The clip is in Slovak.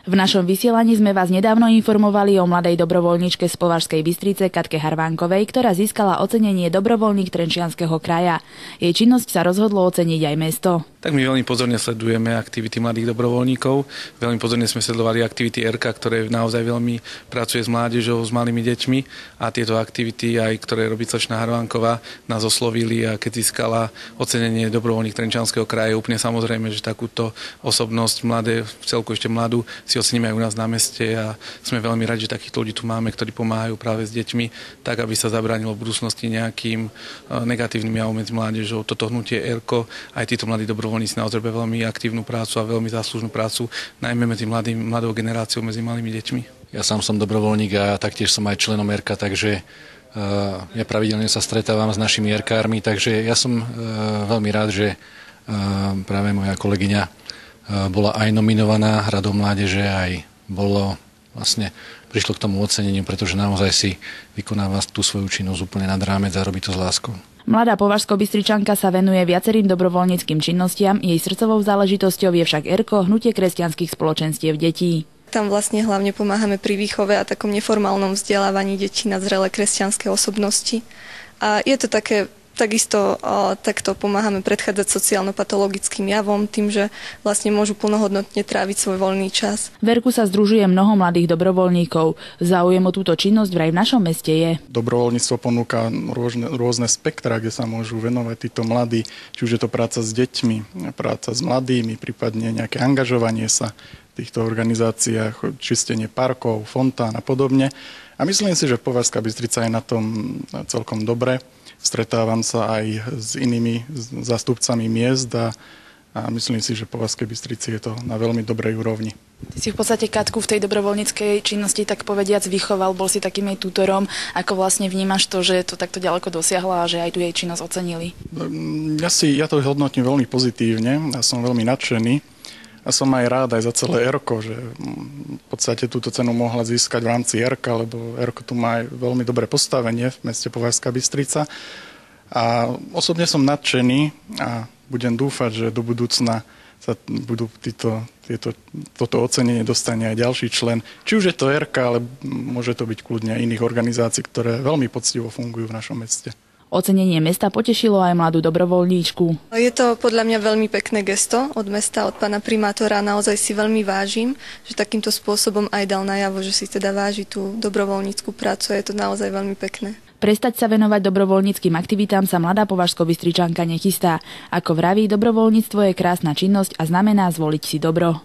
V našom vysielaní sme vás nedávno informovali o mladej dobrovoľníčke z Považskej Bystrice Katke Harvánkovej, ktorá získala ocenenie Dobrovoľník Trenčianskeho kraja. Jej činnosť sa rozhodlo oceniť aj mesto. Tak my veľmi pozorne sledujeme aktivity mladých dobrovoľníkov. Veľmi pozorne sme sledovali aktivity ERKA, ktoré naozaj veľmi pracuje s mládežou, s malými deťmi, a tieto aktivity, aj ktoré robí slečna Harvánková, nás oslovili, a keď získala ocenenie Dobrovoľník Trenčianskeho kraja, úplne samozrejme, že takúto osobnosť mladé, celku ešte mladú, si oceníme aj u nás na meste, a sme veľmi radi, že takýchto ľudí tu máme, ktorí pomáhajú práve s deťmi, tak aby sa zabránilo v budúcnosti nejakým negatívnym javom medzi mládežou. Toto hnutie ERKO, aj títo mladí dobrovoľníci naozaj robia veľmi aktívnu prácu a veľmi záslužnú prácu, najmä medzi mladou generáciou, medzi malými deťmi. Ja sám som dobrovoľník a taktiež som aj členom ERKA, takže ja pravidelne sa stretávam s našimi ERKármi, takže ja som veľmi rád, že práve moja kolegyňa bola aj nominovaná Radou mládeže, aj prišlo k tomu oceneniu, pretože naozaj si vykonáva tú svoju činnosť úplne nad rámec a robí to s láskou. Mladá považsko-bystričanka sa venuje viacerým dobrovoľníckym činnostiam, jej srdcovou záležitosťou je však ERKO, hnutie kresťanských spoločenstiev detí. Tam vlastne hlavne pomáhame pri výchove a takom neformálnom vzdelávaní detí na zrelé kresťanské osobnosti. A je to také, takisto takto pomáhame predchádzať sociálno-patologickým javom tým, že vlastne môžu plnohodnotne tráviť svoj voľný čas. V ERKU sa združuje mnoho mladých dobrovoľníkov. Záujem o túto činnosť vraj v našom meste je. Dobrovoľníctvo ponúka rôzne spektra, kde sa môžu venovať títo mladí, či už je to práca s deťmi, práca s mladými, prípadne nejaké angažovanie sa v týchto organizáciách, čistenie parkov, fontán a podobne. A myslím si, že Považská Bystrica je na tom celkom dobre. Stretávam sa aj s inými zástupcami miest a myslím si, že v Považskej Bystrici je to na veľmi dobrej úrovni. Ty si v podstate Katku v tej dobrovoľníckej činnosti tak povediac vychoval, bol si takým jej tutorom. Ako vlastne vnímaš to, že to takto ďaleko dosiahla a že aj tu jej činnosť ocenili? Ja to hodnotím veľmi pozitívne a som veľmi nadšený. A som aj rád aj za celé ERKO, že v podstate túto cenu mohla získať v rámci ERKA, lebo ERKO tu má aj veľmi dobré postavenie v meste Považská Bystrica. A osobne som nadšený a budem dúfať, že do budúcna sa budú toto ocenenie dostane aj ďalší člen. Či už je to ERKA, ale môže to byť kľudne aj iných organizácií, ktoré veľmi poctivo fungujú v našom meste. Ocenenie mesta potešilo aj mladú dobrovoľníčku. Je to podľa mňa veľmi pekné gesto od mesta, od pána primátora. Naozaj si veľmi vážim, že takýmto spôsobom aj dal najavo, že si teda váži tú dobrovoľnícku prácu. Je to naozaj veľmi pekné. Prestať sa venovať dobrovoľníckym aktivitám sa mladá považsko-bystričanka nechystá. Ako vraví, dobrovoľníctvo je krásna činnosť a znamená zvoliť si dobro.